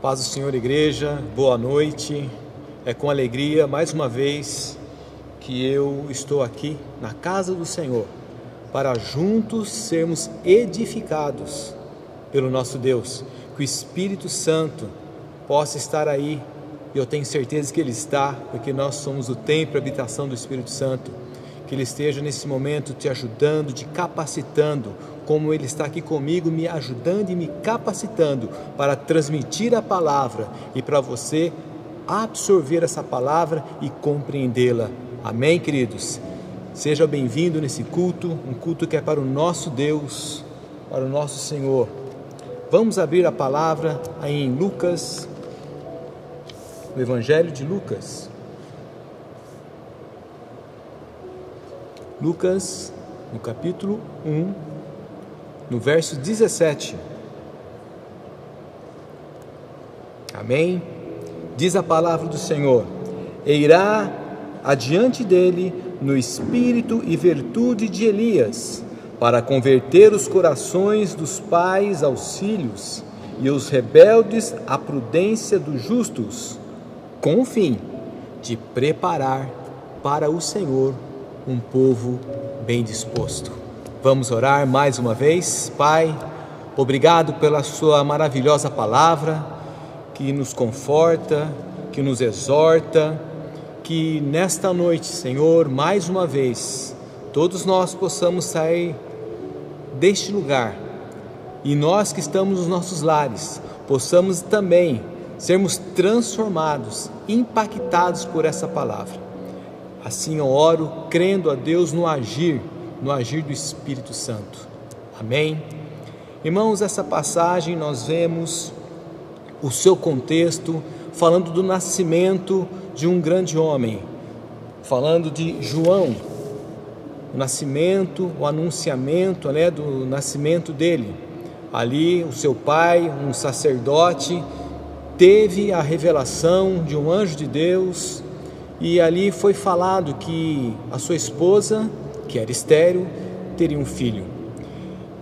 Paz do Senhor, igreja, boa noite. É com alegria, mais uma vez, que eu estou aqui na casa do Senhor, para juntos sermos edificados pelo nosso Deus. Que o Espírito Santo possa estar aí, e eu tenho certeza que Ele está, porque nós somos o templo e a habitação do Espírito Santo. Que Ele esteja nesse momento te ajudando, te capacitando, como Ele está aqui comigo, me ajudando e me capacitando para transmitir a palavra e para você absorver essa palavra e compreendê-la. Amém, queridos? Seja bem-vindo nesse culto, um culto que é para o nosso Deus, para o nosso Senhor. Vamos abrir a palavra aí em Lucas, o Evangelho de Lucas. Lucas, no capítulo 1, no verso 17. Amém? Diz a palavra do Senhor: e irá adiante dele no espírito e virtude de Elias, para converter os corações dos pais aos filhos e os rebeldes à prudência dos justos, com o fim de preparar para o Senhor um povo bem disposto. Vamos orar mais uma vez. Pai, obrigado pela sua maravilhosa palavra, que nos conforta, que nos exorta, que nesta noite, Senhor, mais uma vez, todos nós possamos sair deste lugar, e nós que estamos nos nossos lares, possamos também sermos transformados, impactados por essa palavra. Assim eu oro, crendo a Deus no agir do Espírito Santo. Amém? Irmãos, essa passagem nós vemos o seu contexto, falando do nascimento de um grande homem, falando de João, o nascimento, o anunciamento, do nascimento dele. Ali o seu pai, um sacerdote, teve a revelação de um anjo de Deus, e ali foi falado que a sua esposa, que era estéril, teria um filho.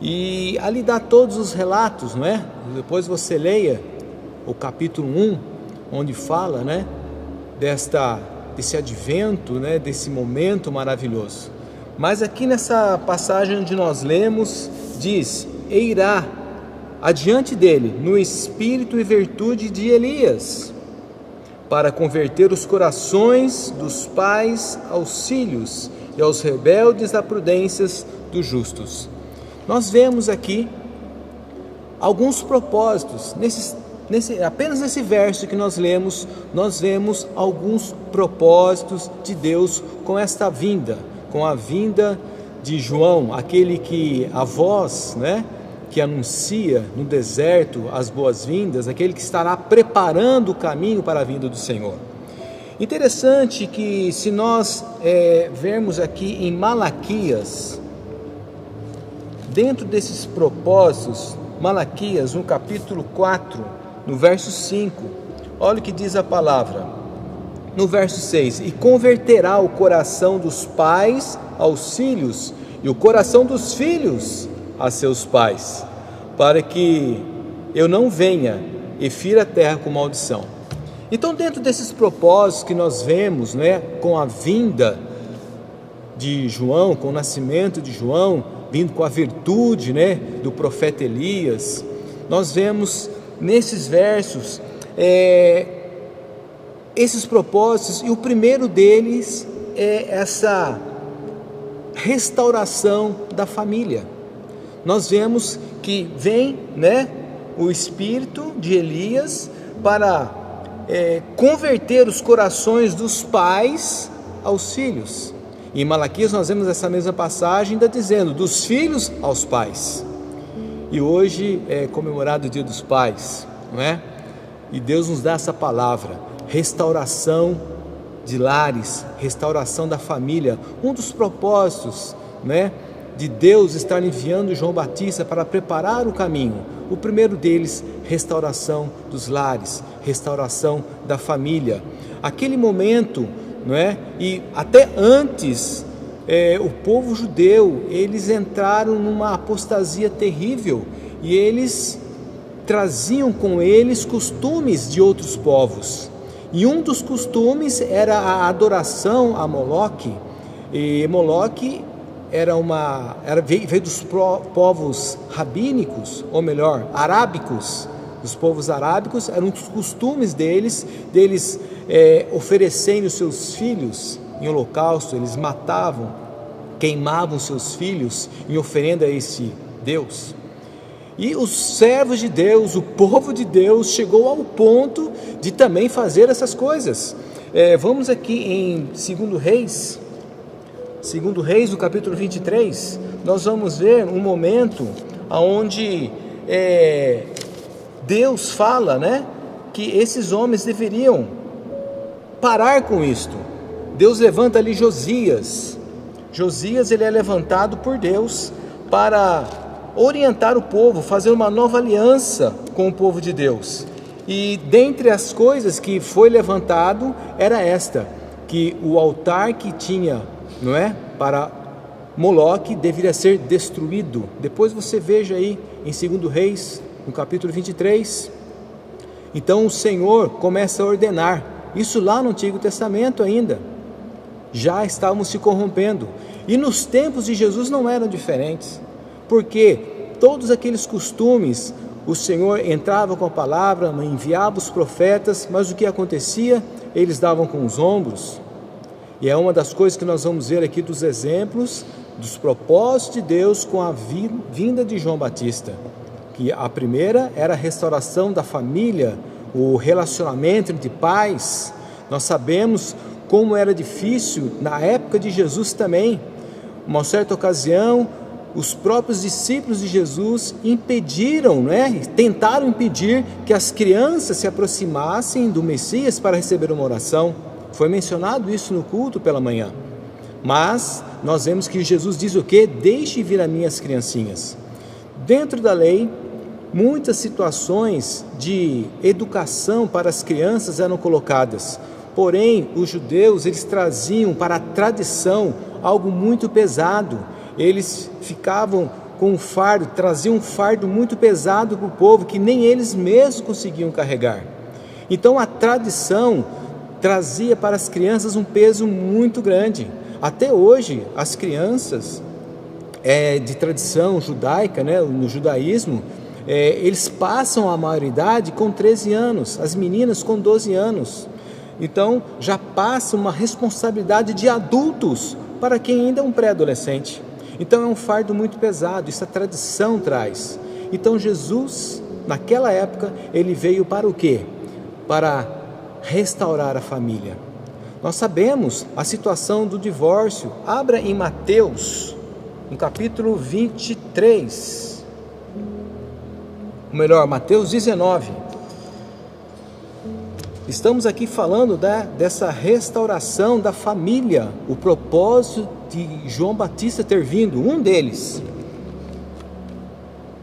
E ali dá todos os relatos, não é? Depois você leia o capítulo 1, onde fala, desse advento, desse momento maravilhoso. Mas aqui nessa passagem onde nós lemos, diz: e irá adiante dele no espírito e virtude de Elias, para converter os corações dos pais aos filhos e aos rebeldes a prudências dos justos. Nós vemos aqui alguns propósitos, apenas nesse verso que nós lemos, nós vemos alguns propósitos de Deus com esta vinda, com a vinda de João, aquele que a voz, que anuncia no deserto as boas-vindas, aquele que estará preparando o caminho para a vinda do Senhor. Interessante que, se nós vermos aqui em Malaquias, dentro desses propósitos, Malaquias, no capítulo 4, no verso 5, olha o que diz a palavra, no verso 6: e converterá o coração dos pais aos filhos, e o coração dos filhos a seus pais, para que eu não venha e fira a terra com maldição. Então, dentro desses propósitos que nós vemos, com a vinda de João, com o nascimento de João, vindo com a virtude, do profeta Elias, nós vemos nesses versos esses propósitos, e o primeiro deles é essa restauração da família. Nós vemos que vem, o espírito de Elias para converter os corações dos pais aos filhos. Em Malaquias nós vemos essa mesma passagem ainda dizendo, dos filhos aos pais. E hoje é comemorado o Dia dos Pais, não é? E Deus nos dá essa palavra, restauração de lares, restauração da família. Um dos propósitos, de Deus estar enviando João Batista para preparar o caminho. O primeiro deles, restauração dos lares, restauração da família. Aquele momento, e até antes, o povo judeu, eles entraram numa apostasia terrível, e eles traziam com eles costumes de outros povos. E um dos costumes era a adoração a Moloque. E Moloque veio dos povos rabínicos, ou melhor, arábicos. Os povos arábicos, eram os costumes deles oferecerem os seus filhos em holocausto. Eles matavam, queimavam seus filhos em oferenda a esse Deus. E os servos de Deus, o povo de Deus, chegou ao ponto de também fazer essas coisas. Vamos aqui em 2 Reis, no capítulo 23, nós vamos ver um momento onde Deus fala, né, que esses homens deveriam parar com isto. Deus levanta ali Josias. Josias, ele é levantado por Deus para orientar o povo, fazer uma nova aliança com o povo de Deus. E dentre as coisas que foi levantado era esta, que o altar que tinha, não é, para Moloque deveria ser destruído. Depois você veja aí em 2 Reis, no capítulo 23. Então o Senhor começa a ordenar, isso lá no Antigo Testamento ainda, já estávamos se corrompendo. E nos tempos de Jesus não eram diferentes, porque todos aqueles costumes, o Senhor entrava com a palavra, enviava os profetas, mas o que acontecia? Eles davam com os ombros. E é uma das coisas que nós vamos ver aqui dos exemplos, dos propósitos de Deus com a vinda de João Batista. Que a primeira era a restauração da família, o relacionamento entre pais. Nós sabemos como era difícil na época de Jesus também. Uma certa ocasião, os próprios discípulos de Jesus impediram, tentaram impedir que as crianças se aproximassem do Messias para receber uma oração. Foi mencionado isso no culto pela manhã. Mas nós vemos que Jesus diz o quê? Deixe vir a mim as criancinhas. Dentro da lei, muitas situações de educação para as crianças eram colocadas. Porém, os judeus, eles traziam para a tradição algo muito pesado. Eles ficavam com um fardo, traziam um fardo muito pesado para o povo, que nem eles mesmos conseguiam carregar. Então a tradição trazia para as crianças um peso muito grande. Até hoje, as crianças de tradição judaica, no judaísmo, eles passam a maioridade com 13 anos, as meninas com 12 anos. Então já passa uma responsabilidade de adultos para quem ainda é um pré-adolescente. Então é um fardo muito pesado, isso a tradição traz. Então Jesus, naquela época, ele veio para o quê? Para restaurar a família. Nós sabemos a situação do divórcio. Abra em Mateus, no capítulo 23. Ou melhor, Mateus 19. Estamos aqui falando dessa restauração da família, o propósito de João Batista ter vindo, um deles.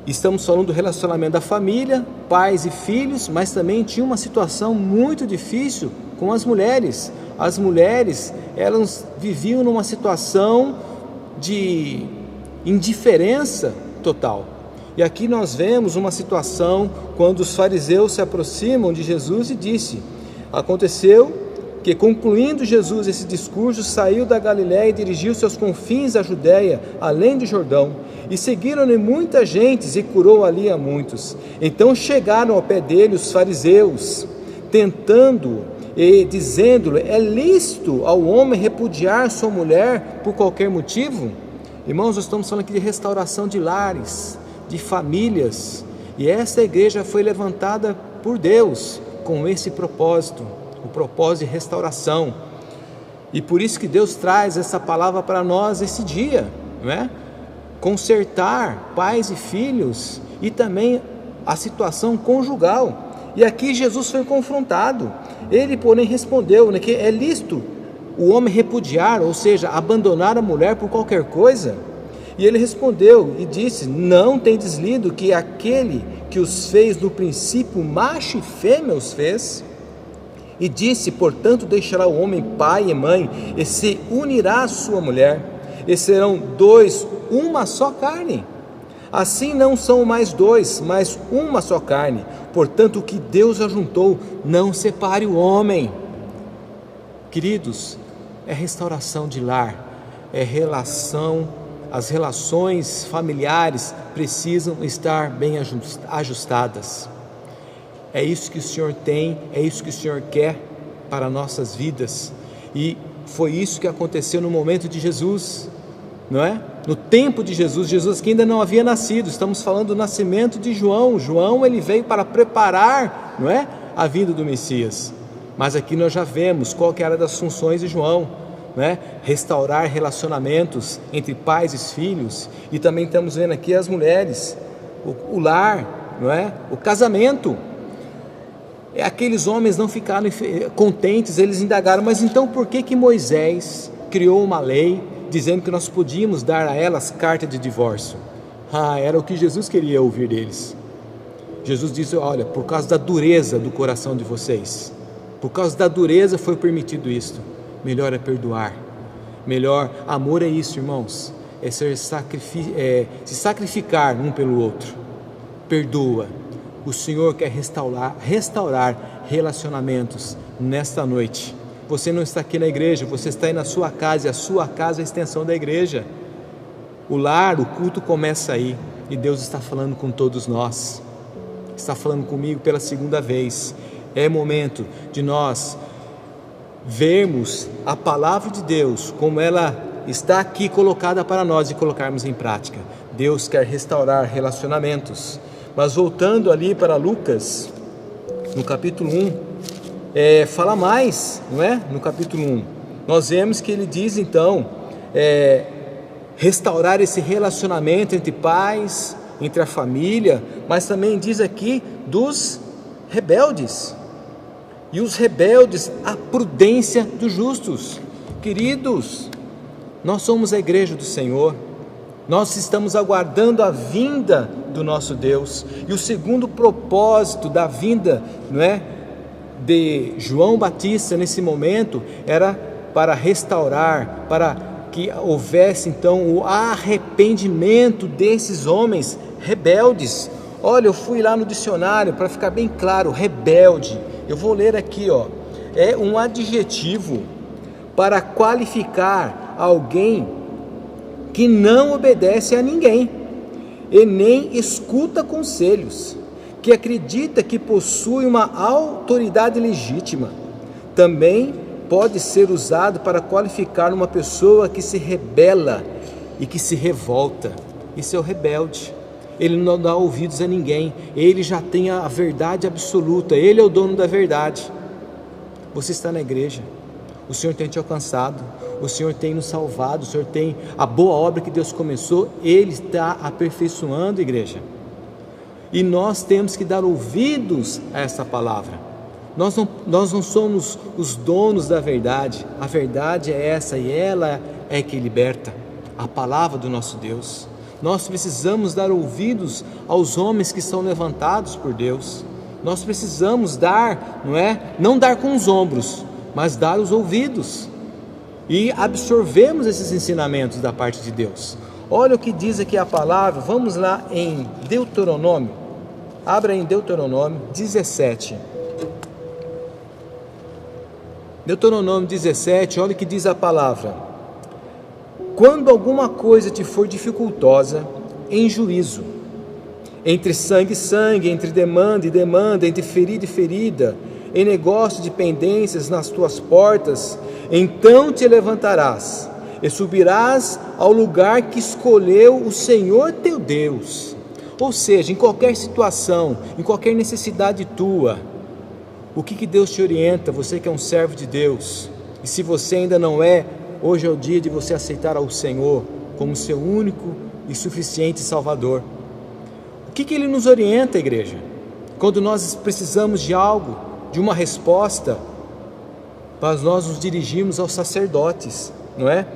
Estamos falando do relacionamento da família, pais e filhos, mas também tinha uma situação muito difícil com as mulheres. As mulheres, elas viviam numa situação de indiferença total. E aqui nós vemos uma situação quando os fariseus se aproximam de Jesus e disse: aconteceu que, concluindo Jesus esse discurso, saiu da Galiléia e dirigiu-se aos confins da Judéia, além do Jordão, e seguiram-lhe muita gente e curou ali a muitos. Então chegaram ao pé dele os fariseus, tentando e dizendo-lhe: é lícito ao homem repudiar sua mulher por qualquer motivo? Irmãos, nós estamos falando aqui de restauração de lares, de famílias, e essa igreja foi levantada por Deus com esse propósito, o propósito de restauração. E por isso que Deus traz essa palavra para nós esse dia, não é? Consertar pais e filhos e também a situação conjugal. E aqui Jesus foi confrontado. Ele, porém, respondeu, que é lícito o homem repudiar, ou seja, abandonar a mulher por qualquer coisa. E ele respondeu e disse: não tendes lido que aquele que os fez no princípio macho e fêmea os fez? E disse: portanto deixará o homem pai e mãe e se unirá à sua mulher, e serão dois uma só carne. Assim não são mais dois, mas uma só carne. Portanto, o que Deus ajuntou, não separe o homem. Queridos, é restauração de lar, é relação, as relações familiares precisam estar bem ajustadas. É isso que o Senhor tem, é isso que o Senhor quer para nossas vidas. E foi isso que aconteceu no momento de Jesus, não é? No tempo de Jesus, Jesus que ainda não havia nascido. Estamos falando do nascimento de João. João, ele veio para preparar, não é, a vinda do Messias. Mas aqui nós já vemos qual que era das funções de João, né? Restaurar relacionamentos entre pais e filhos. E também estamos vendo aqui as mulheres, o lar, não é? O casamento. Aqueles homens não ficaram contentes, eles indagaram, mas então por que Moisés criou uma lei dizendo que nós podíamos dar a elas carta de divórcio? Era o que Jesus queria ouvir deles. Jesus disse: olha, por causa da dureza do coração de vocês, por causa da dureza foi permitido isto. Melhor é perdoar. Melhor, amor é isso, irmãos, é se sacrificar um pelo outro. Perdoa. O Senhor quer restaurar relacionamentos nesta noite. Você não está aqui na igreja, você está aí na sua casa, e a sua casa é a extensão da igreja. O lar, o culto começa aí, e Deus está falando com todos nós. Está falando comigo pela segunda vez. É momento de nós vermos a palavra de Deus como ela está aqui colocada para nós e colocarmos em prática. Deus quer restaurar relacionamentos. Mas voltando ali para Lucas, no capítulo 1, fala mais, não é? No capítulo 1, nós vemos que ele diz então, restaurar esse relacionamento entre pais, entre a família, mas também diz aqui dos rebeldes. E os rebeldes, a prudência dos justos. Queridos, nós somos a igreja do Senhor. Nós estamos aguardando a vinda do nosso Deus. E o segundo propósito da vinda, não é, de João Batista nesse momento era para restaurar, para que houvesse então o arrependimento desses homens rebeldes. Olha, eu fui lá no dicionário para ficar bem claro, rebelde. Eu vou ler aqui, é um adjetivo para qualificar alguém que não obedece a ninguém e nem escuta conselhos, que acredita que possui uma autoridade legítima. Também pode ser usado para qualificar uma pessoa que se rebela e que se revolta. Isso é o rebelde. Ele não dá ouvidos a ninguém, ele já tem a verdade absoluta, ele é o dono da verdade. Você está na igreja, o Senhor tem te alcançado, o Senhor tem nos salvado, o Senhor tem a boa obra que Deus começou, Ele está aperfeiçoando a igreja. E nós temos que dar ouvidos a essa palavra. Nós não somos os donos da verdade, a verdade é essa e ela é que liberta, a palavra do nosso Deus. Nós precisamos dar ouvidos aos homens que são levantados por Deus. Nós precisamos dar, não dar com os ombros, mas dar os ouvidos e absorvemos esses ensinamentos da parte de Deus. Olha o que diz aqui a palavra, vamos lá em Deuteronômio, abra em Deuteronômio 17. Deuteronômio 17, olha o que diz a palavra: quando alguma coisa te for dificultosa em juízo, entre sangue e sangue, entre demanda e demanda, entre ferida e ferida, em negócio de pendências nas tuas portas, então te levantarás e subirás ao lugar que escolheu o Senhor teu Deus. Ou seja, em qualquer situação, em qualquer necessidade tua, o que Deus te orienta, você que é um servo de Deus, e se você ainda não é, hoje é o dia de você aceitar ao Senhor como seu único e suficiente Salvador. O que Ele nos orienta, igreja? Quando nós precisamos de algo, de uma resposta, mas nós nos dirigimos aos sacerdotes, não é?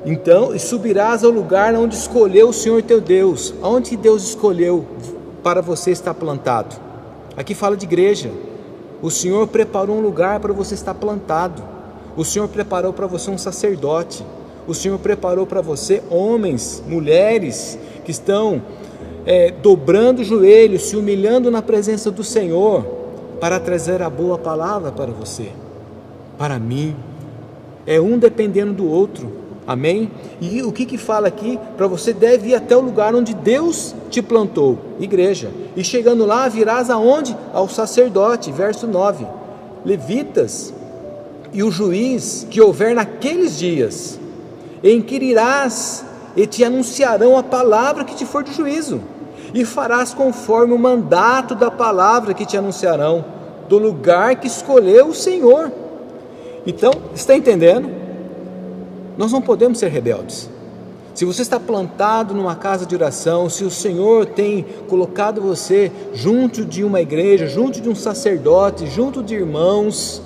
Então, e subirás ao lugar onde escolheu o Senhor teu Deus. Aonde Deus escolheu para você estar plantado? Aqui fala de igreja. O Senhor preparou um lugar para você estar plantado. O Senhor preparou para você um sacerdote. O Senhor preparou para você homens, mulheres que estão dobrando o joelho, se humilhando na presença do Senhor, para trazer a boa palavra para você, para mim. É um dependendo do outro, amém? E o que fala aqui? Para você deve ir até o lugar onde Deus te plantou, igreja, e chegando lá virás aonde? Ao sacerdote, verso 9, levitas, e o juiz que houver naqueles dias, e inquirirás, e te anunciarão a palavra que te for de juízo, e farás conforme o mandato da palavra que te anunciarão, do lugar que escolheu o Senhor. Então, está entendendo? Nós não podemos ser rebeldes. Se você está plantado numa casa de oração, se o Senhor tem colocado você junto de uma igreja, junto de um sacerdote, junto de irmãos,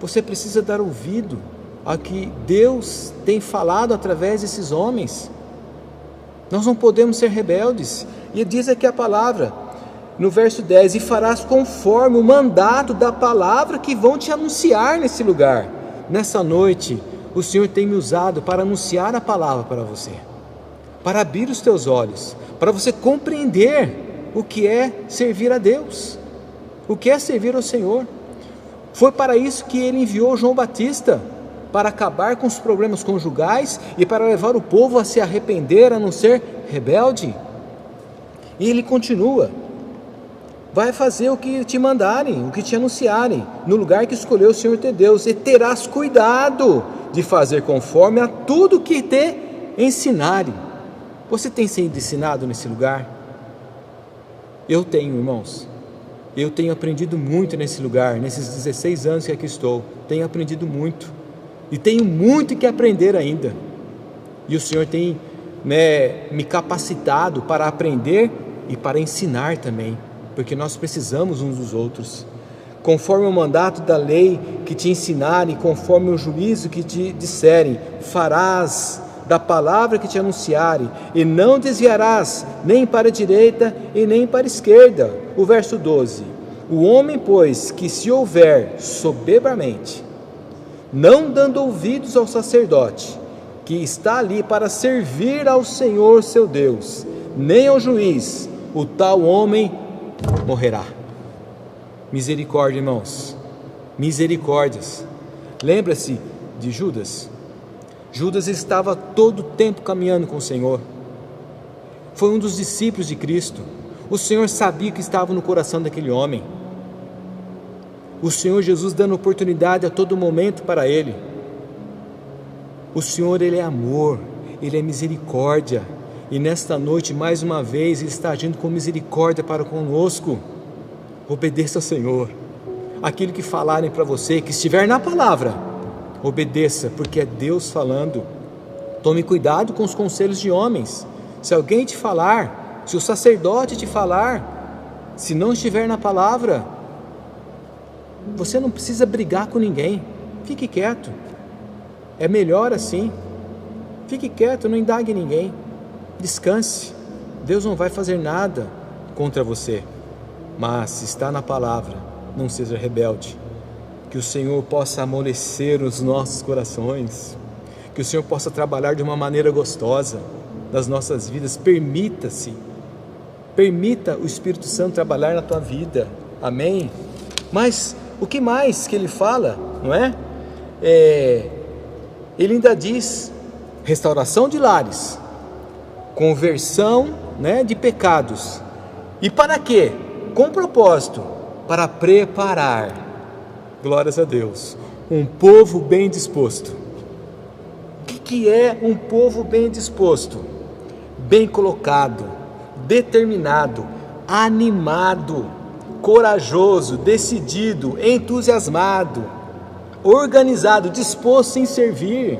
você precisa dar ouvido ao que Deus tem falado através desses homens. Nós não podemos ser rebeldes. E diz aqui a palavra, no verso 10, e farás conforme o mandato da palavra que vão te anunciar nesse lugar. Nessa noite, o Senhor tem me usado para anunciar a palavra para você, para abrir os teus olhos, para você compreender o que é servir a Deus, o que é servir ao Senhor. Foi para isso que Ele enviou João Batista, para acabar com os problemas conjugais e para levar o povo a se arrepender, a não ser rebelde. E Ele continua, vai fazer o que te mandarem, o que te anunciarem, no lugar que escolheu o Senhor teu Deus, e terás cuidado de fazer conforme a tudo que te ensinarem. Você tem sido ensinado nesse lugar? Eu tenho, irmãos. Eu tenho aprendido muito nesse lugar, nesses 16 anos que aqui estou. Tenho aprendido muito. E tenho muito que aprender ainda. E o Senhor tem me capacitado para aprender e para ensinar também, porque nós precisamos uns dos outros. Conforme o mandato da lei que te ensinarem, conforme o juízo que te disserem, farás da palavra que te anunciarem, e não desviarás nem para a direita e nem para a esquerda. O verso 12, o homem, pois, que se houver soberbamente, não dando ouvidos ao sacerdote, que está ali para servir ao Senhor seu Deus, nem ao juiz, o tal homem morrerá. Misericórdia, irmãos, misericórdias. Lembra-se de Judas? Judas estava todo o tempo caminhando com o Senhor, foi um dos discípulos de Cristo. O Senhor sabia o que estava no coração daquele homem. O Senhor Jesus dando oportunidade a todo momento para ele. O Senhor, Ele é amor, Ele é misericórdia, e nesta noite, mais uma vez, Ele está agindo com misericórdia para conosco. Obedeça ao Senhor. Aquilo que falarem para você, que estiver na palavra, obedeça, porque é Deus falando. Tome cuidado com os conselhos de homens. Se alguém te falar, se o sacerdote te falar, se não estiver na palavra, você não precisa brigar com ninguém. Fique quieto. É melhor assim. Fique quieto, não indague ninguém. Descanse. Deus não vai fazer nada contra você. Mas se está na palavra, não seja rebelde. Que o Senhor possa amolecer os nossos corações. Que o Senhor possa trabalhar de uma maneira gostosa nas nossas vidas. Permita o Espírito Santo trabalhar na tua vida. Amém? Mas o que mais que ele fala, não é? Ele ainda diz restauração de lares, conversão, de pecados. E para quê? Com propósito, para preparar, glórias a Deus, um povo bem disposto. O que é um povo bem disposto? Bem colocado, determinado, animado, corajoso, decidido, entusiasmado, organizado, disposto em servir.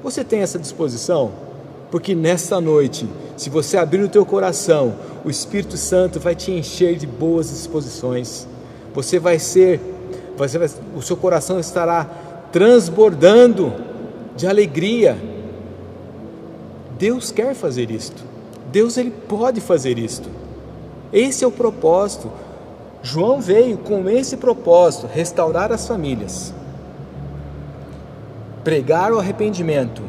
Você tem essa disposição? Porque nesta noite, se você abrir o teu coração, o Espírito Santo vai te encher de boas disposições. O seu coração estará transbordando de alegria. Deus quer fazer isto. Deus, Ele pode fazer isto. Esse é o propósito. João veio com esse propósito, restaurar as famílias, pregar o arrependimento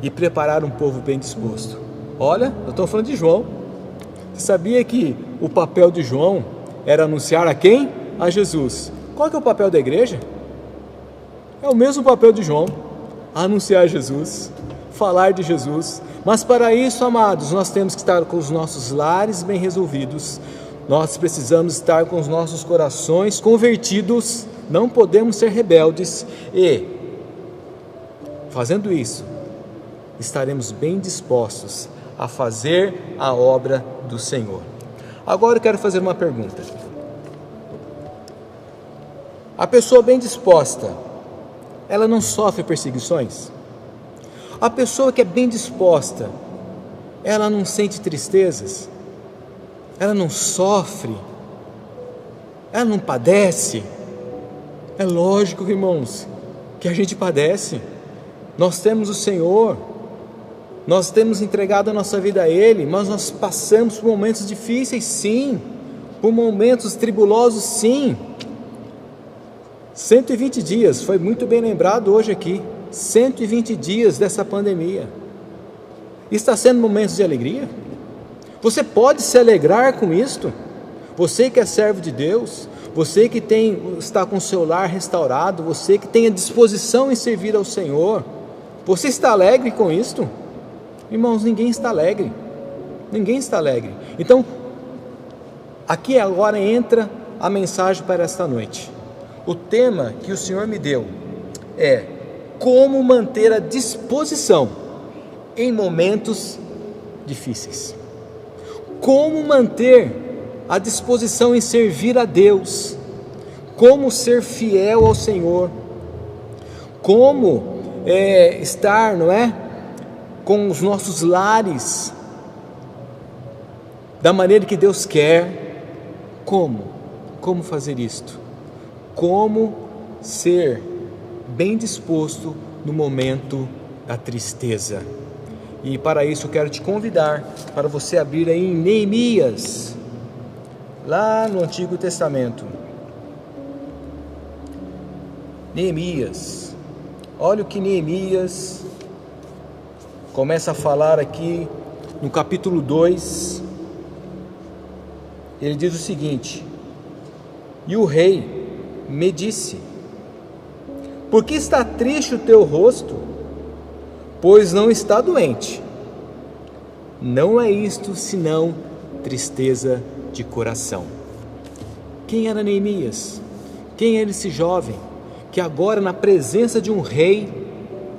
e preparar um povo bem disposto. Olha, eu estou falando de João. Sabia que o papel de João era anunciar a quem? A Jesus. Qual que é o papel da igreja? É o mesmo papel de João, anunciar Jesus, falar de Jesus. Mas para isso, amados, nós temos que estar com os nossos lares bem resolvidos. Nós precisamos estar com os nossos corações convertidos. Não podemos ser rebeldes. E, fazendo isso, estaremos bem dispostos a fazer a obra do Senhor. Agora eu quero fazer uma pergunta. A pessoa bem disposta, ela não sofre perseguições? A pessoa que é bem disposta, ela não sente tristezas? Ela não sofre? Ela não padece? É lógico, irmãos, que a gente padece. Nós temos o Senhor, nós temos entregado a nossa vida a Ele, mas nós passamos por momentos difíceis, sim, por momentos tribulosos, sim. 120 dias, foi muito bem lembrado hoje aqui, 120 dias dessa pandemia. Está sendo momentos de alegria? Você pode se alegrar com isto? Você que é servo de Deus, você que está com o seu lar restaurado, você que tem a disposição em servir ao Senhor, você está alegre com isto? Irmãos, ninguém está alegre. Ninguém está alegre. Então, aqui agora entra a mensagem para esta noite. O tema que o Senhor me deu é como manter a disposição em momentos difíceis. Como manter a disposição em servir a Deus. Como ser fiel ao Senhor. Como estar, não é, com os nossos lares da maneira que Deus quer. Como fazer isto? Como ser bem disposto no momento da tristeza. E para isso eu quero te convidar para você abrir aí em Neemias, lá no Antigo Testamento. Neemias, olha o que Neemias começa a falar aqui no capítulo 2. Ele diz o seguinte: e o rei me disse: por que está triste o teu rosto? Pois não está doente. Não é isto senão tristeza de coração. Quem era Neemias? Quem era esse jovem que agora na presença de um rei,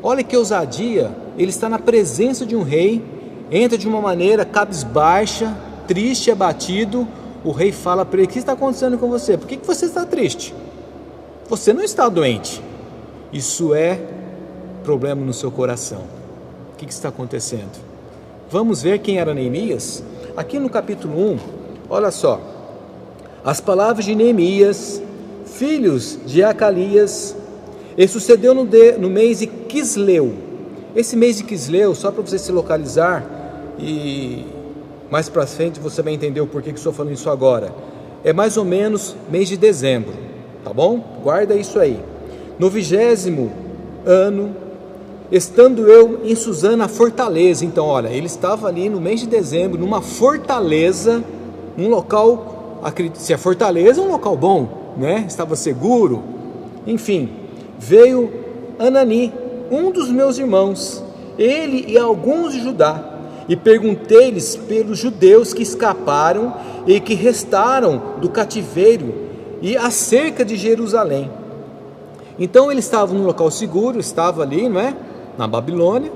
olha que ousadia, ele está na presença de um rei, entra de uma maneira cabisbaixa, triste, abatido. O rei fala para ele: o que está acontecendo com você? Por que você está triste? Você não está doente. Isso é problema no seu coração. O que está acontecendo? Vamos ver quem era Neemias? Aqui no capítulo 1, olha só. As palavras de Neemias, filhos de Acalias, e sucedeu no mês de Quisleu. Esse mês de Quisleu, só para você se localizar, e mais para frente você vai entender o porquê que estou falando isso agora. É mais ou menos mês de dezembro, tá bom? Guarda isso aí. No 20º ano, estando eu em Susã, fortaleza. Então, olha, ele estava ali no mês de dezembro, numa fortaleza, um local, se é fortaleza, é um local bom, né? Estava seguro. Enfim, veio Anani, um dos meus irmãos, ele e alguns de Judá, e perguntei-lhes pelos judeus que escaparam e que restaram do cativeiro e acerca de Jerusalém. Então ele estava num local seguro, estava ali, não é? Na Babilônia.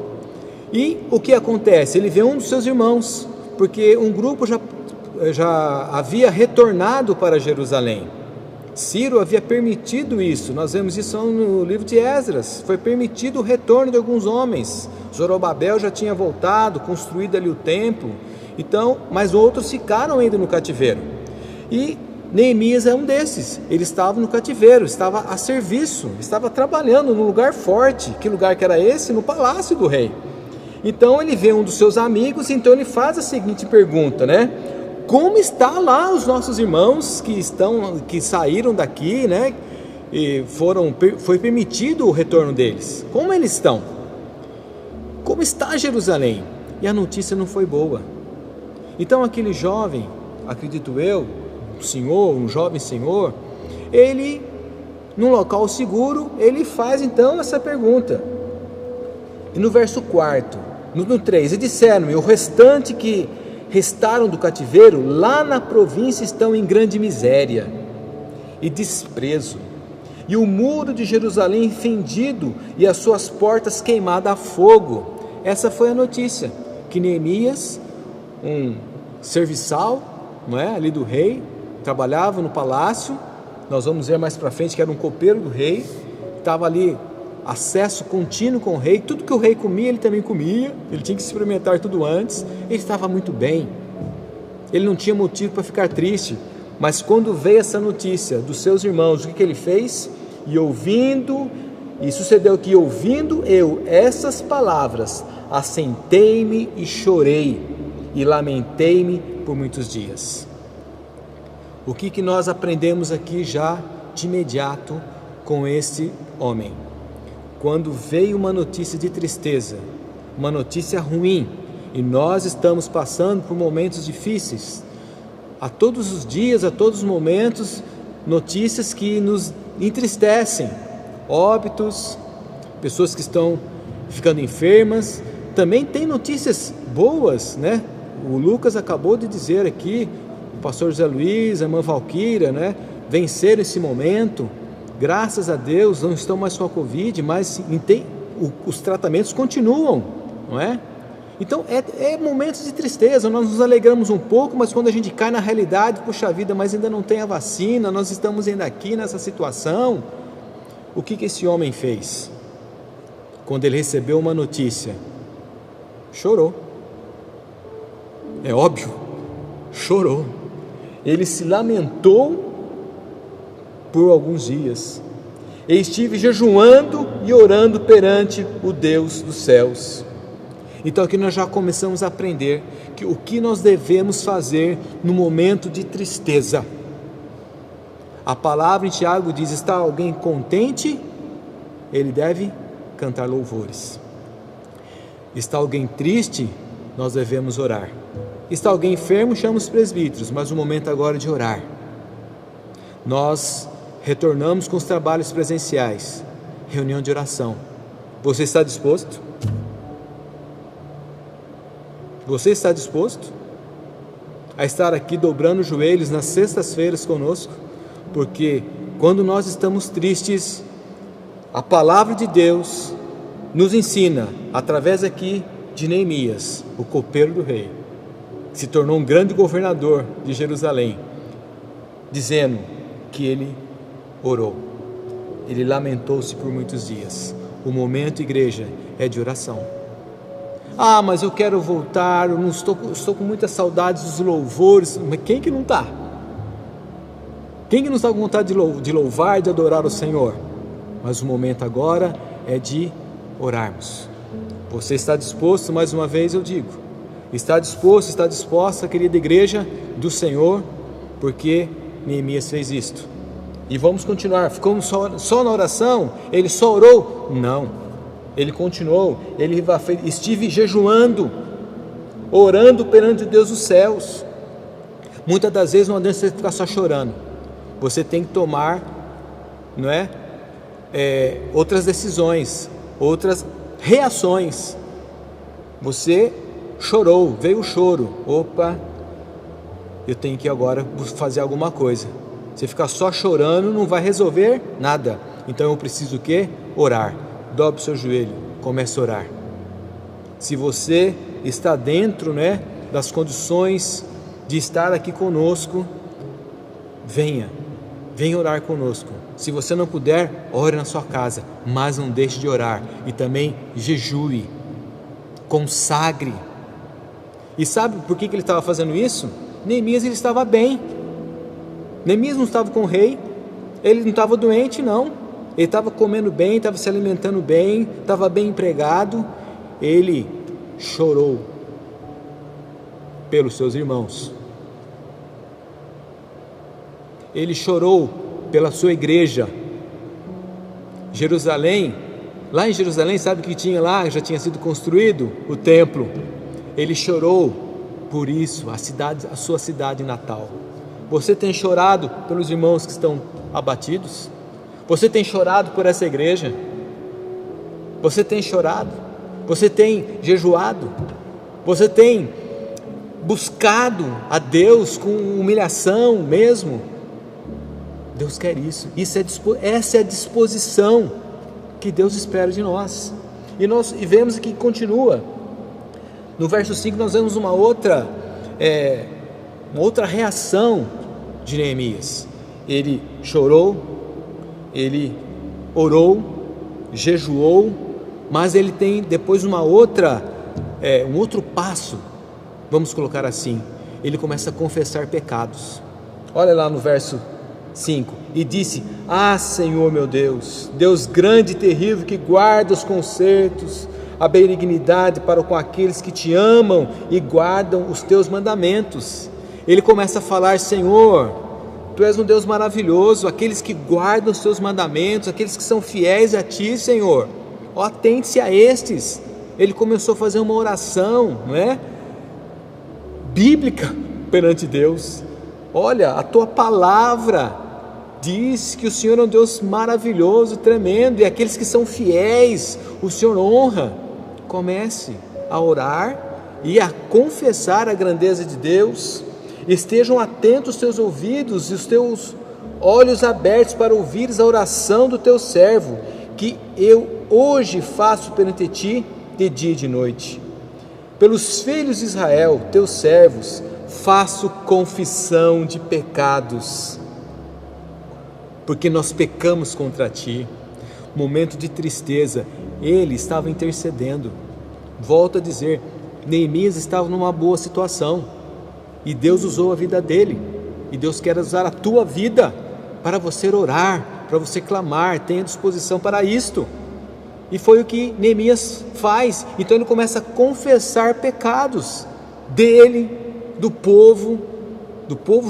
E o que acontece? Ele vê um dos seus irmãos, porque um grupo já havia retornado para Jerusalém. Ciro havia permitido isso. Nós vemos isso no livro de Esdras. Foi permitido o retorno de alguns homens. Zorobabel já tinha voltado, construído ali o templo. Então, mas outros ficaram ainda no cativeiro. E Neemias é um desses. Ele estava no cativeiro, estava a serviço, estava trabalhando num lugar forte. Que lugar que era esse? No palácio do rei. Então ele vê um dos seus amigos, então ele faz a seguinte pergunta, né? Como está lá os nossos irmãos que saíram daqui, né? E foi permitido o retorno deles. Como eles estão? Como está Jerusalém? E a notícia não foi boa. Então aquele jovem, acredito eu, um jovem senhor, ele, num local seguro, ele faz então essa pergunta. E no verso 4, no 3, e disseram-me: o restante que restaram do cativeiro, lá na província estão em grande miséria e desprezo, e o muro de Jerusalém fendido e as suas portas queimadas a fogo. Essa foi a notícia, que Neemias, um serviçal, não é, ali do rei, trabalhava no palácio, nós vamos ver mais para frente que era um copeiro do rei, estava ali, acesso contínuo com o rei, tudo que o rei comia, ele também comia, ele tinha que experimentar tudo antes, ele estava muito bem, ele não tinha motivo para ficar triste, mas quando veio essa notícia dos seus irmãos, o que ele fez? E sucedeu que, ouvindo eu essas palavras, assentei-me e chorei, e lamentei-me por muitos dias. O que nós aprendemos aqui já de imediato com este homem? Quando veio uma notícia de tristeza, uma notícia ruim, e nós estamos passando por momentos difíceis, a todos os dias, a todos os momentos, notícias que nos entristecem, óbitos, pessoas que estão ficando enfermas, também tem notícias boas, né? O Lucas acabou de dizer aqui, o pastor José Luiz, a irmã Valquíria, né? Venceram esse momento, graças a Deus, não estão mais com a Covid, mas os tratamentos continuam, não é? Então é momentos de tristeza, nós nos alegramos um pouco, mas quando a gente cai na realidade, puxa vida, mas ainda não tem a vacina, nós estamos ainda aqui nessa situação. O que esse homem fez? Quando ele recebeu uma notícia, chorou. É óbvio, chorou. Ele se lamentou por alguns dias. E estive jejuando e orando perante o Deus dos céus. Então aqui nós já começamos a aprender que o que nós devemos fazer no momento de tristeza. A palavra em Tiago diz: está alguém contente? Ele deve cantar louvores. Está alguém triste? Nós devemos orar. Está alguém enfermo? Chama os presbíteros, mas o momento agora é de orar. Nós retornamos com os trabalhos presenciais, reunião de oração. Você está disposto? Você está disposto a estar aqui dobrando os joelhos nas sextas-feiras conosco? Porque quando nós estamos tristes, a palavra de Deus nos ensina, através aqui de Neemias, o copeiro do rei, que se tornou um grande governador de Jerusalém, dizendo que ele orou, ele lamentou-se por muitos dias. O momento, igreja, é de oração. Ah, mas eu quero voltar, eu não estou com muitas saudades dos louvores. Mas quem que não está? Quem que não está com vontade de louvar, de adorar o Senhor? Mas o momento agora é de orarmos. Você está disposto? Mais uma vez eu digo, está disposto, está disposta, querida igreja do Senhor, porque Neemias fez isto. E vamos continuar. Ficamos só na oração? Ele só orou? Não. Ele continuou, estive jejuando, orando perante o Deus dos céus. Muitas das vezes não adianta você ficar só chorando, você tem que tomar, não é? Outras decisões, outras reações. Você chorou, veio o choro, opa, eu tenho que agora fazer alguma coisa. Você ficar só chorando não vai resolver nada, então eu preciso o quê? Orar. Dobre o seu joelho, comece a orar. Se você está dentro, né, das condições de estar aqui conosco, venha orar conosco. Se você não puder, ore na sua casa, mas não deixe de orar. E também jejue, consagre. E sabe por que ele estava fazendo isso? Neemias, ele estava bem. Neemias não estava com o rei, ele não estava doente, não. Ele estava comendo bem, estava se alimentando bem, estava bem empregado. Ele chorou pelos seus irmãos. Ele chorou pela sua igreja. Jerusalém, lá em Jerusalém, sabe o que tinha lá? Já tinha sido construído o templo. Ele chorou por isso, a sua cidade natal. Você tem chorado pelos irmãos que estão abatidos? Você tem chorado por essa igreja? Você tem chorado? Você tem jejuado? Você tem buscado a Deus com humilhação mesmo? Deus quer isso. Essa é a disposição que Deus espera de nós. E vemos que continua. No verso 5 nós vemos uma outra reação de Neemias. Ele chorou, ele orou, jejuou, mas ele tem depois um outro passo, vamos colocar assim. Ele começa a confessar pecados. Olha lá no verso 5: e disse: ah, Senhor meu Deus, Deus grande e terrível, que guarda os concertos, a benignidade para com aqueles que te amam e guardam os teus mandamentos. Ele começa a falar: Senhor, tu és um Deus maravilhoso, aqueles que guardam os teus mandamentos, aqueles que são fiéis a ti, Senhor, atente-se a estes. Ele começou a fazer uma oração, não é? Bíblica perante Deus. Olha, a tua palavra diz que o Senhor é um Deus maravilhoso, tremendo, e aqueles que são fiéis, o Senhor honra. Comece a orar e a confessar a grandeza de Deus. Estejam atentos os teus ouvidos e os teus olhos abertos para ouvires a oração do teu servo, que eu hoje faço perante ti de dia e de noite. Pelos filhos de Israel, teus servos, faço confissão de pecados, porque nós pecamos contra ti. Momento de tristeza, ele estava intercedendo. Volto a dizer, Neemias estava numa boa situação, e Deus usou a vida dele, e Deus quer usar a tua vida para você orar, para você clamar. Tenha disposição para isto. E foi o que Neemias faz. Então ele começa a confessar pecados dele, do povo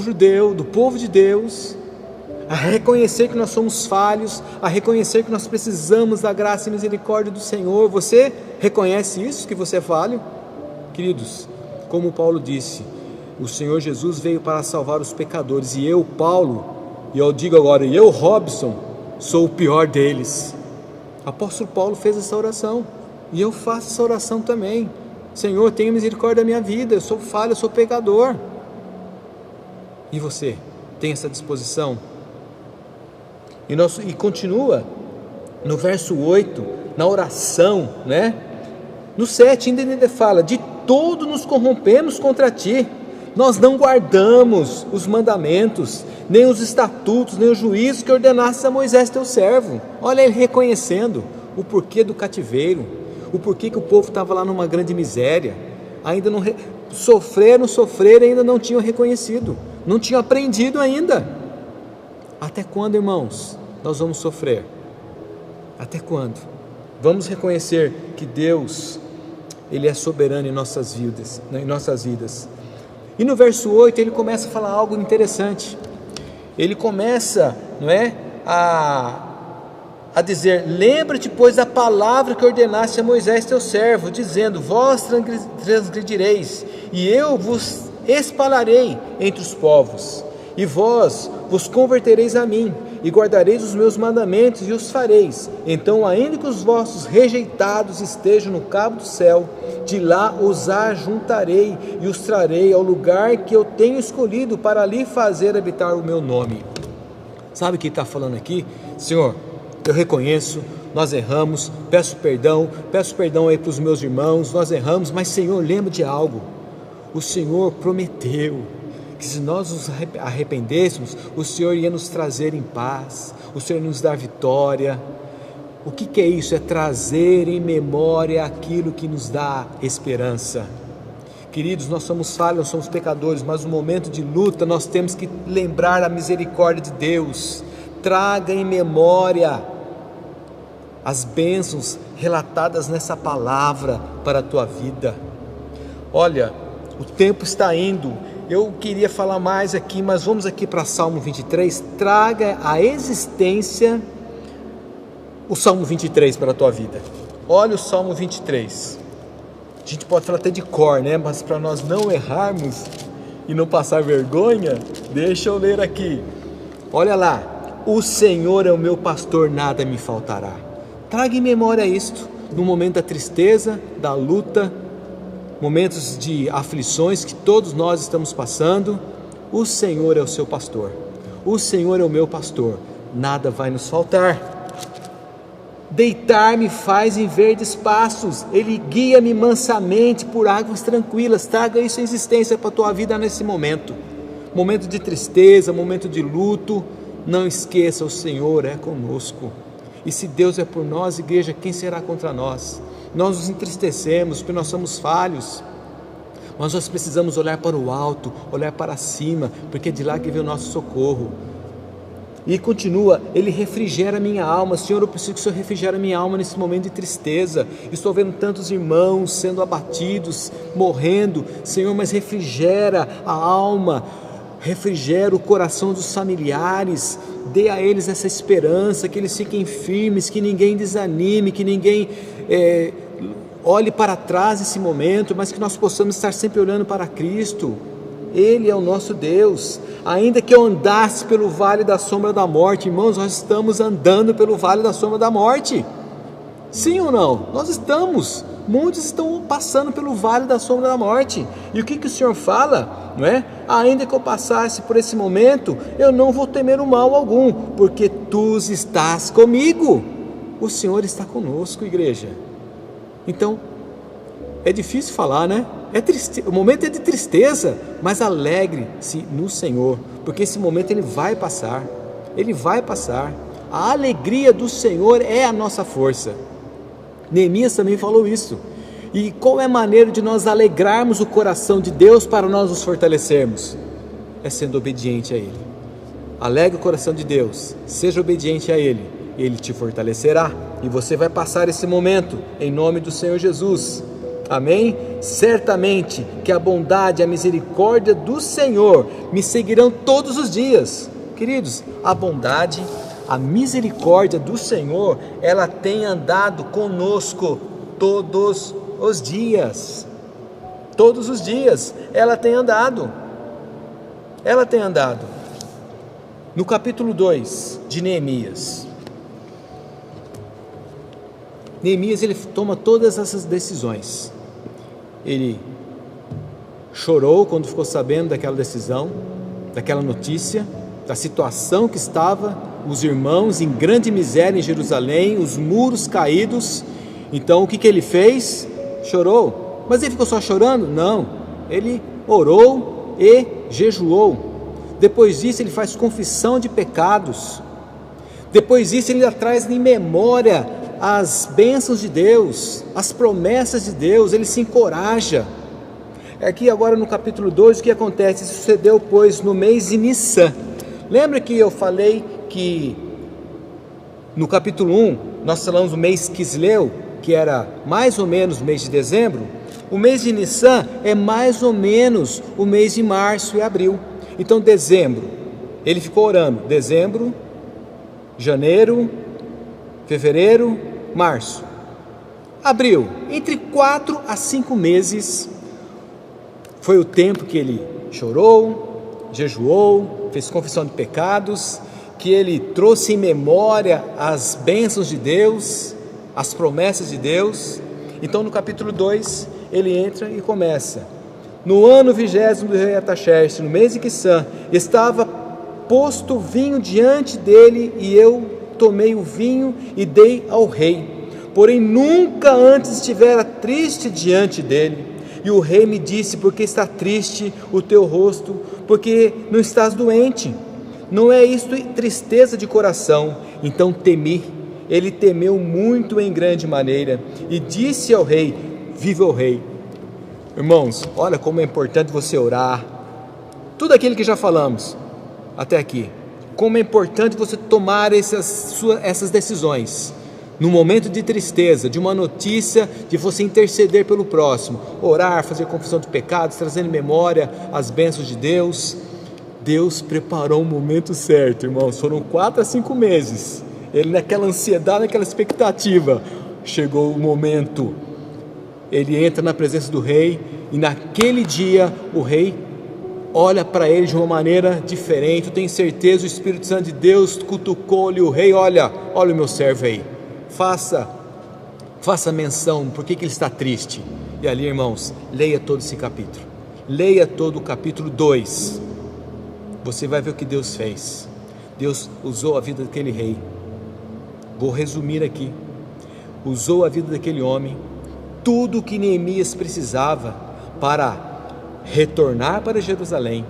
judeu, do povo de Deus, a reconhecer que nós somos falhos, a reconhecer que nós precisamos da graça e misericórdia do Senhor. Você reconhece isso, que você é falho? Queridos, como Paulo disse, o Senhor Jesus veio para salvar os pecadores, e eu, Paulo, e eu digo agora, e eu, Robson, sou o pior deles. O apóstolo Paulo fez essa oração, e eu faço essa oração também. Senhor, tenha misericórdia da minha vida, eu sou falho, eu sou pecador. E você, tem essa disposição? E continua no verso 8, na oração, né? No 7 ainda fala: de todo nos corrompemos contra ti, nós não guardamos os mandamentos, nem os estatutos, nem os juízos que ordenastes a Moisés teu servo. Olha ele reconhecendo o porquê do cativeiro, o porquê que o povo estava lá numa grande miséria, ainda não sofreram, ainda não tinham reconhecido, não tinham aprendido ainda. Até quando, irmãos, nós vamos sofrer? Até quando? Vamos reconhecer que Deus, Ele é soberano em nossas vidas, E no verso 8 ele começa a falar algo interessante. Ele começa, não é, a dizer: lembra-te, pois, da palavra que ordenaste a Moisés teu servo, dizendo: vós transgredireis, e eu vos espalharei entre os povos, e vós vos convertereis a mim, e guardareis os meus mandamentos e os fareis. Então, ainda que os vossos rejeitados estejam no cabo do céu, de lá os ajuntarei e os trarei ao lugar que eu tenho escolhido para ali fazer habitar o meu nome. Sabe o que está falando aqui? Senhor, eu reconheço, nós erramos, peço perdão aí para os meus irmãos, nós erramos, mas Senhor, lembra de algo. O Senhor prometeu que se nós nos arrependêssemos, o Senhor ia nos trazer em paz, o Senhor ia nos dar vitória. O que é isso? É trazer em memória aquilo que nos dá esperança. Queridos, nós somos falhos, nós somos pecadores, mas no momento de luta nós temos que lembrar a misericórdia de Deus. Traga em memória as bênçãos relatadas nessa palavra para a tua vida. Olha, o tempo está indo. Eu queria falar mais aqui, mas vamos aqui para Salmo 23. Traga a existência o Salmo 23 para a tua vida. Olha o Salmo 23. A gente pode falar até de cor, né? Mas para nós não errarmos e não passar vergonha, deixa eu ler aqui. Olha lá, o Senhor é o meu pastor, nada me faltará. Traga em memória isto, no momento da tristeza, da luta, momentos de aflições que todos nós estamos passando. O Senhor é o seu pastor, o Senhor é o meu pastor, nada vai nos faltar. Deitar-me faz em verdes pastos, Ele guia-me mansamente por águas tranquilas. Traga isso em existência para a tua vida nesse momento de tristeza, momento de luto. Não esqueça, o Senhor é conosco, e se Deus é por nós, igreja, quem será contra nós? Nós nos entristecemos porque nós somos falhos, mas nós precisamos olhar para o alto, olhar para cima, porque é de lá que vem o nosso socorro. E continua, Ele refrigera a minha alma. Senhor, eu preciso que o Senhor refrigere a minha alma nesse momento de tristeza. Estou vendo tantos irmãos sendo abatidos, morrendo. Senhor, mas refrigera a alma, refrigera o coração dos familiares. Dê a eles essa esperança, que eles fiquem firmes, que ninguém desanime, que ninguém olhe para trás nesse momento, mas que nós possamos estar sempre olhando para Cristo. Ele é o nosso Deus. Ainda que eu andasse pelo vale da sombra da morte, irmãos, nós estamos andando pelo vale da sombra da morte, sim ou não? Nós estamos, muitos estão passando pelo vale da sombra da morte, e o que o Senhor fala, não é? Ainda que eu passasse por esse momento, eu não vou temer o mal algum, porque tu estás comigo. O Senhor está conosco, igreja. Então, é difícil falar, né? O momento é de tristeza, mas alegre-se no Senhor, porque esse momento ele vai passar, a alegria do Senhor é a nossa força. Neemias também falou isso. E qual é a maneira de nós alegrarmos o coração de Deus para nós nos fortalecermos? É sendo obediente a Ele. Alegre o coração de Deus, seja obediente a Ele, Ele te fortalecerá, e você vai passar esse momento, em nome do Senhor Jesus. Amém? Certamente que a bondade e a misericórdia do Senhor me seguirão todos os dias. Queridos, a bondade, a misericórdia do Senhor, ela tem andado conosco todos os dias. Todos os dias ela tem andado. No capítulo 2 de Neemias, ele toma todas essas decisões. Ele chorou quando ficou sabendo daquela decisão, daquela notícia, da situação que estava, os irmãos em grande miséria em Jerusalém, os muros caídos. Então o que ele fez? Chorou. Mas ele ficou só chorando? Não, ele orou e jejuou. Depois disso ele faz confissão de pecados. Depois disso ele traz em memória as bênçãos de Deus, as promessas de Deus, ele se encoraja. Aqui agora no capítulo 2, o que acontece? Sucedeu, pois, no mês de Nissan. Lembra que eu falei que no capítulo 1, nós falamos do mês Quisleu, que era mais ou menos o mês de dezembro? O mês de Nissan é mais ou menos o mês de março e abril. Então dezembro, ele ficou orando, dezembro, janeiro, fevereiro, março, abril, entre 4 a 5 meses, foi o tempo que ele chorou, jejuou, fez confissão de pecados, que ele trouxe em memória as bênçãos de Deus, as promessas de Deus. Então no capítulo 2, ele entra e começa: no ano 20º do rei Artaxerxes, no mês de Quisã, estava posto vinho diante dele, e eu tomei o vinho e dei ao rei, porém nunca antes estivera triste diante dele. E o rei me disse: por que está triste o teu rosto? Porque não estás doente? Não é isto tristeza de coração? Então temi. Ele temeu muito em grande maneira, e disse ao rei: viva o rei. Irmãos, olha como é importante você orar. Tudo aquilo que já falamos até aqui, como é importante você tomar essas decisões, no momento de tristeza, de uma notícia, de você interceder pelo próximo, orar, fazer confissão de pecados, trazendo em memória as bênçãos de Deus. Deus preparou o momento certo, irmãos, foram 4 a 5 meses, ele naquela ansiedade, naquela expectativa, chegou o momento, ele entra na presença do rei, e naquele dia o rei olha para ele de uma maneira diferente. Eu tenho certeza, o Espírito Santo de Deus cutucou-lhe o rei: olha o meu servo aí, faça menção, por que ele está triste? E ali, irmãos, leia todo esse capítulo, leia todo o capítulo 2, você vai ver o que Deus fez. Deus usou a vida daquele rei, vou resumir aqui, usou a vida daquele homem, tudo o que Neemias precisava para retornar para Jerusalém,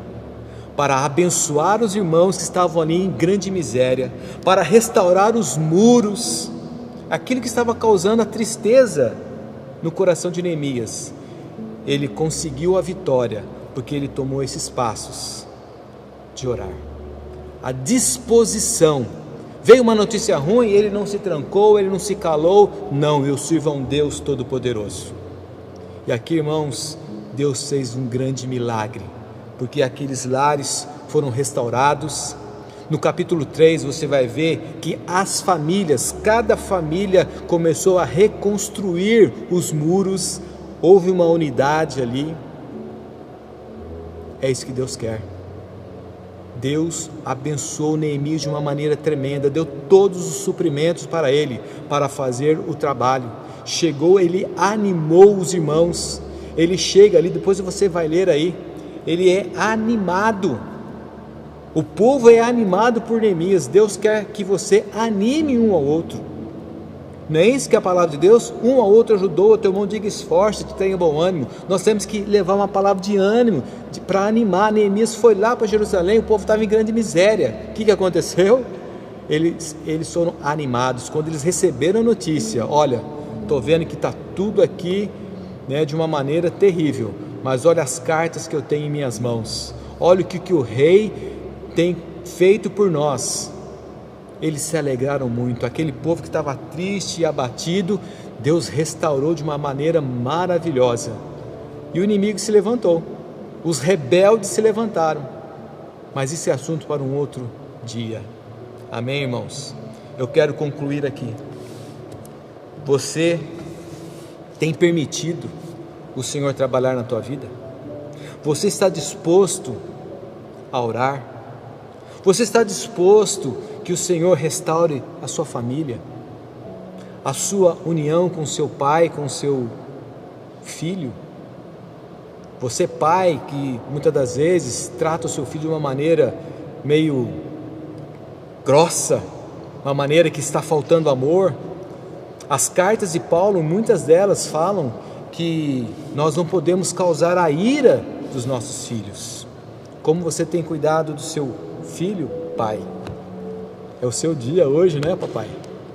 para abençoar os irmãos que estavam ali em grande miséria, para restaurar os muros, aquilo que estava causando a tristeza no coração de Neemias. Ele conseguiu a vitória, porque ele tomou esses passos de orar, a disposição. Veio uma notícia ruim, ele não se trancou, ele não se calou, não, eu sirvo a um Deus Todo-Poderoso. E aqui, irmãos, Deus fez um grande milagre, porque aqueles lares foram restaurados. No capítulo 3 você vai ver que as famílias, cada família começou a reconstruir os muros, houve uma unidade ali. É isso que Deus quer. Deus abençoou Neemias de uma maneira tremenda, deu todos os suprimentos para ele, para fazer o trabalho. Chegou, ele animou os irmãos, ele chega ali, depois você vai ler aí, ele é animado, o povo é animado por Neemias. Deus quer que você anime um ao outro, não é isso que a palavra de Deus? Um ao outro ajudou, o teu irmão diga esforça-te, tenha bom ânimo. Nós temos que levar uma palavra de ânimo, para animar. Neemias foi lá para Jerusalém, o povo estava em grande miséria. O que aconteceu? Eles foram animados, quando eles receberam a notícia: olha, estou vendo que está tudo aqui, né, de uma maneira terrível, mas olha as cartas que eu tenho em minhas mãos, olha o que o rei tem feito por nós. Eles se alegraram muito. Aquele povo que estava triste e abatido, Deus restaurou de uma maneira maravilhosa. E o inimigo se levantou, os rebeldes se levantaram, mas isso é assunto para um outro dia. Amém, irmãos? Eu quero concluir aqui. Você tem permitido o Senhor trabalhar na tua vida? Você está disposto a orar? Você está disposto que o Senhor restaure a sua família, a sua união com seu pai, com seu filho? Você, pai, que muitas das vezes trata o seu filho de uma maneira meio grossa, uma maneira que está faltando amor. As cartas de Paulo, muitas delas falam que nós não podemos causar a ira dos nossos filhos. Como você tem cuidado do seu filho, pai? É o seu dia hoje, né, papai?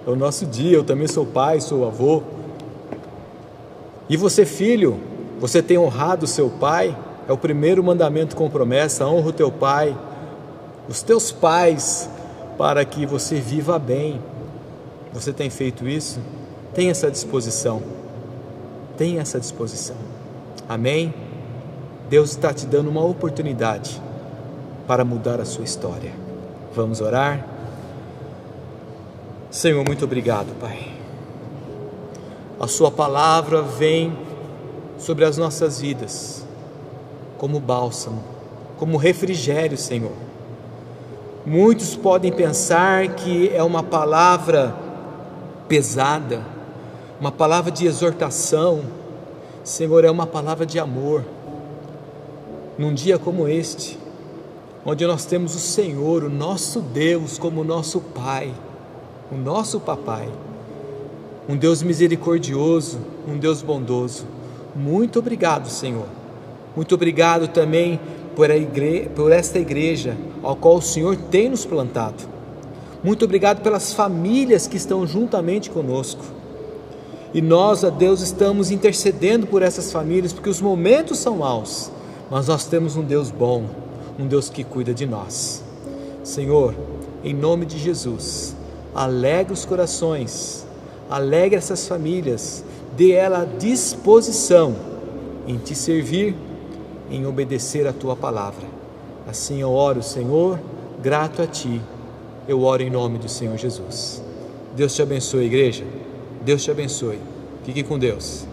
É o nosso dia. Eu também sou pai, sou avô. E você, filho, você tem honrado o seu pai? É o primeiro mandamento com promessa: honra o teu pai, os teus pais, para que você viva bem. Você tem feito isso? Tem essa disposição. Tem essa disposição. Amém? Deus está te dando uma oportunidade para mudar a sua história. Vamos orar? Senhor, muito obrigado, Pai. A sua palavra vem sobre as nossas vidas como bálsamo, como refrigério, Senhor. Muitos podem pensar que é uma palavra pesada, uma palavra de exortação. Senhor, é uma palavra de amor. Num dia como este, onde nós temos o Senhor, o nosso Deus, como nosso Pai, o nosso papai, um Deus misericordioso, um Deus bondoso. Muito obrigado, Senhor. Muito obrigado também por esta igreja ao qual o Senhor tem nos plantado. Muito obrigado pelas famílias que estão juntamente conosco. E nós, ó Deus, estamos intercedendo por essas famílias, porque os momentos são maus, mas nós temos um Deus bom, um Deus que cuida de nós. Senhor, em nome de Jesus, alegre os corações, alegre essas famílias, dê ela a disposição em te servir, em obedecer a tua palavra. Assim eu oro, Senhor, grato a ti. Eu oro em nome do Senhor Jesus. Deus te abençoe, igreja. Deus te abençoe. Fique com Deus.